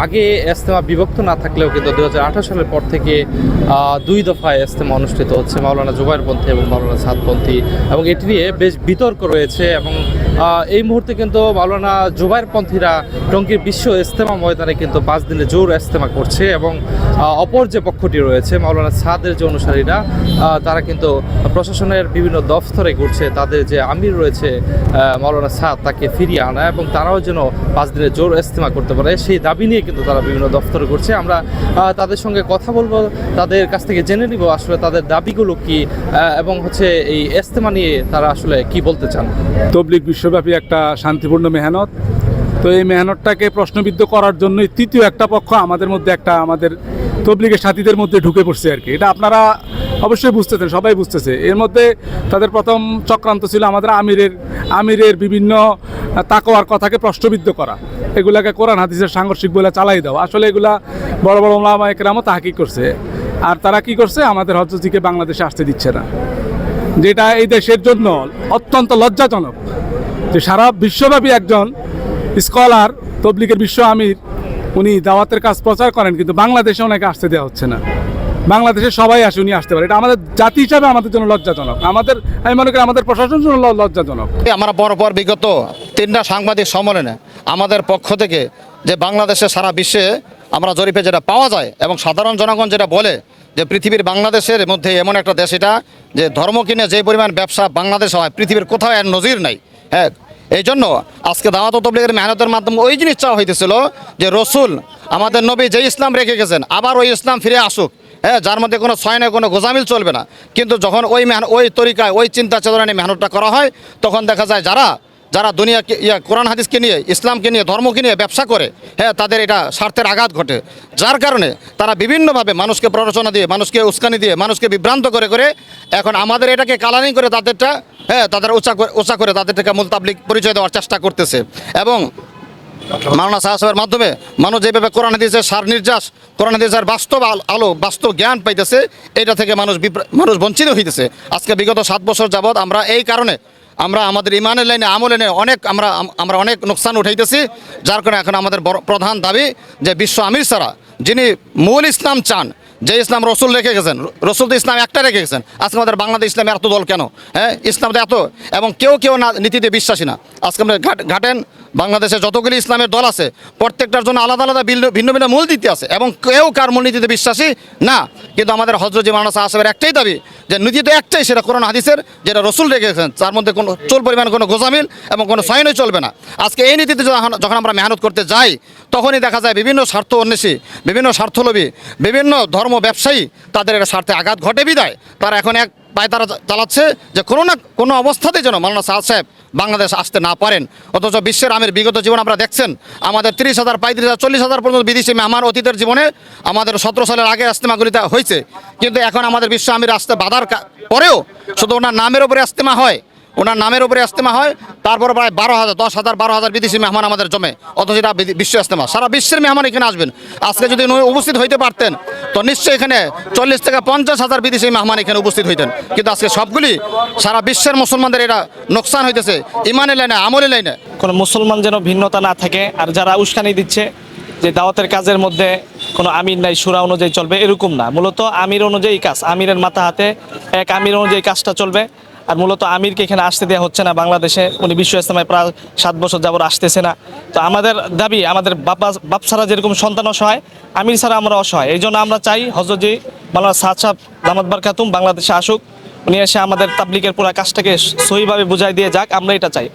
আগে ইজতেমা বিভক্ত না থাকলেও কিন্তু 2018 সালের পর থেকে 2 দফায় ইজতেমা অনুষ্ঠিত হচ্ছে মাওলানা জুবায়েরপন্থী এবং মাওলানা সাদপন্থী, এবং এটি নিয়ে বেশ বিতর্ক রয়েছে। এবং এই মুহূর্তে কিন্তু মাওলানা জুবায়েরপন্থীরা টঙ্গীর বিশ্ব ইজতেমা ময়দানে কিন্তু 5 দিনে জোর ইজতেমা করছে, এবং অপর যে পক্ষটি রয়েছে মাওলানা সাদের যে অনুসারীরা তারা কিন্তু প্রশাসনের বিভিন্ন দফতরে ঘুরছে তাদের যে আমির রয়েছে মাওলানা সাদ তাকে ফিরিয়ে আনা, এবং তারাও যেন 5 দিনে জোর ইজতেমা করতে পারে সেই দাবি নিয়ে কিন্তু তারা বিভিন্ন দফতরে ঘুরছে। আমরা তাদের সঙ্গে কথা বলবো, তাদের কাছ থেকে জেনে নিব আসলে তাদের দাবিগুলো কি এবং হচ্ছে এই ইজতেমা নিয়ে তারা আসলে কি বলতে চান। তবলিগ বিশ্বব্যাপী একটা শান্তিপূর্ণ মেহনত, তো এই মেহনতটাকে প্রশ্নবিদ্ধ করার জন্যই তৃতীয় একটা পক্ষ আমাদের মধ্যে আমাদের তবলিগের সাথীদের মধ্যে ঢুকে পড়ছে আর কি। এটা আপনারা অবশ্যই বুঝতেছেন, সবাই বুঝতেছে। এর মধ্যে তাদের প্রথম চক্রান্ত ছিল আমাদের আমিরের বিভিন্ন তাকওয়ার কথাকে প্রশ্নবিদ্ধ করা, এগুলাকে কোরআন হাদিসের সাংঘর্ষিক বলে চালাই দেওয়া। আসলে এগুলা বড় বড় ওলামা একরামও তাহকিক করছে। আর তারা কি করছে, আমাদের হজরতজিকে বাংলাদেশে আসতে দিচ্ছে না, যেটা এই দেশের জন্য অত্যন্ত লজ্জাজনক যে সারা বিশ্বব্যাপী একজন স্কলার তবলিগের বিশ্ব আমির উনি দাওয়াতের কাজ প্রচার করেন, কিন্তু বাংলাদেশে ওনাকে আসতে দেওয়া হচ্ছে না। বাংলাদেশে সবাই আসে, উনি আসতে পারে। এটা আমাদের জাতি হিসাবে আমাদের জন্য লজ্জাজনক, আমি মনে করি আমাদের প্রশাসনের জন্য লজ্জাজনক। আমরা পর বিগত 3টা সাংবাদিক সম্মেলনে আমাদের পক্ষ থেকে যে বাংলাদেশে সারা বিশ্বে আমরা জরিপে যেটা পাওয়া যায় এবং সাধারণ জনগণ যেটা বলে যে পৃথিবীর বাংলাদেশের মধ্যে এমন একটা দেশ এটা যে ধর্ম কিনে যে পরিমাণ ব্যবসা বাংলাদেশ হয় পৃথিবীর কোথাও এর নজির নাই। হ্যাঁ, এই জন্য আজকে দাওয়াত ও তবলিগের মেহনতের মাধ্যমে ওই জিনিস চাওয়া হইতেছিল যে রসুল আমাদের নবী যে ইসলাম রেখে গেছেন আবার ওই ইসলাম ফিরে আসুক। হ্যাঁ, যার মধ্যে কোনো ছয় নয়, কোনো গোজামিল চলবে না। কিন্তু যখন ওই তরিকায় ওই চিন্তা চেতনা নিয়ে মেহনতটা করা হয় তখন দেখা যায় যারা দুনিয়াকে কোরআন হাদিসকে নিয়ে ইসলামকে নিয়ে ধর্মকে নিয়ে ব্যবসা করে, হ্যাঁ, তাদের এটা স্বার্থের আঘাত ঘটে। যার কারণে তারা বিভিন্নভাবে মানুষকে প্ররোচনা দিয়ে, মানুষকে উস্কানি দিয়ে, মানুষকে বিভ্রান্ত করে এখন আমাদের এটাকে কালারিং করে তাদেরটা, হ্যাঁ, তাদের উঁচা করে তাদেরটাকে মূল তাবলিগ পরিচয় দেওয়ার চেষ্টা করতেছে। এবং মাওলানা সাহেবের মাধ্যমে মানুষ যেভাবে কোরআন হাদিসের সার নির্যাস, কোরআন হাদিসের বাস্তব আলো, বাস্তব জ্ঞান পাইতেছে, এটা থেকে মানুষ বঞ্চিত হইতেছে। আজকে বিগত 7 বছর যাবৎ আমরা এই কারণে আমরা আমাদের ইমানের লাইনে আমলের লাইনে আমরা অনেক নোকসান উঠাইতেছি। যার কারণে এখন আমাদের প্রধান দাবি যে বিশ্ব আমির ছাড়া যিনি মূল ইসলাম চান, যে ইসলাম রসুল রেখে গেছেন, রসুল তো ইসলাম একটা রেখে গেছেন। আজকে আমাদের বাংলাদেশ ইসলামের এত দল কেন? হ্যাঁ, ইসলাম তো এত, এবং কেউ না নীতিতে বিশ্বাসী না। আজকে আমরা ঘাটেন বাংলাদেশে যতগুলি ইসলামের দল আছে প্রত্যেকটার জন্য আলাদা আলাদা ভিন্ন ভিন্ন মূলনীতি আছে, এবং কেউ কার মূলনীতিতে বিশ্বাসী না। কিন্তু আমাদের হজরত মাওলানা সাহেবের একটাই দাবি যে নীতি তো একটাই, সেটা কোরআন হাদিসের যেটা রসুল রেখে গেছেন, তার মধ্যে কোনো পরিমাণ কোনো গোজামিল এবং কোনো সয়নই চলবে না। আজকে এই নীতিতে যখন আমরা মেহনত করতে যাই তখনই দেখা যায় বিভিন্ন স্বার্থ অন্বেষী, বিভিন্ন স্বার্থলোভী, বিভিন্ন ধর্ম ব্যবসায়ী তাদের এটা স্বার্থে আঘাত ঘটে বিদায় তারা এখন এক পায়ে তারা চালাচ্ছে যে কোনো না কোনো অবস্থাতেই যেন মাওলানা সাহেব বাংলাদেশ আসতে না পারেন। অথচ বিশ্বের আমির বিগত জীবন আমরা দেখছেন আমাদের 30,000, 35,000, 40,000 পর্যন্ত বিদেশি মেহমান অতীতের জীবনে আমাদের 17 সালের আগে ইজতেমাগুলিতে হয়েছে। কিন্তু এখন আমাদের বিশ্ব আমির আসতে বাধার পরেও শুধু ওনার নামের উপরে ইজতেমা হয়, তারপরে প্রায় 12,000, 10,000, 12,000 বিদেশি মেহমান আমাদের জমে। অথচ এটা বিশ্ব ইজতেমা, সারা বিশ্বের মেহমান এখানে আসবেন। আজকে যদি উপস্থিত হইতে পারতেন তো নিশ্চয়ই এখানে 40 থেকে 50,000 বিদেশি মেহমান এখানে উপস্থিত হইতেন। কিন্তু আজকে সবগুলি সারা বিশ্বের মুসলমানদের এটা নোকসান হইতেছে ইমানের লাইনে, আমলের লাইনে। কোনো মুসলমান যেন ভিন্নতা না থাকে, আর যারা উস্কানি দিচ্ছে যে দাওয়াতের কাজের মধ্যে কোনো আমির নাই, সুরা অনুযায়ী চলবে, এরকম না। মূলত আমির অনুযায়ী কাজ, আমিরের মাথা হাতে এক আমির অনুযায়ী কাজটা চলবে। আর মূলত আমিরকে এখানে আসতে দেওয়া হচ্ছে না বাংলাদেশে। উনি বিশ্ব ইজতেমায় প্রায় 7 বছর যাবত আসতেছে না। তো আমাদের দাবি, আমাদের বাপ ছাড়া যেরকম সন্তান অসহায়, আমির ছাড়া আমরা অসহায়। এই জন্য আমরা চাই হজরতজি মাওলানা সাদ সাহেব দামাত বারকাতুম বাংলাদেশে আসুক, উনি এসে আমাদের তাবলিগের পুরো কাজটাকে সহিভাবে বুঝাই দিয়ে যাক, আমরা এটা চাই।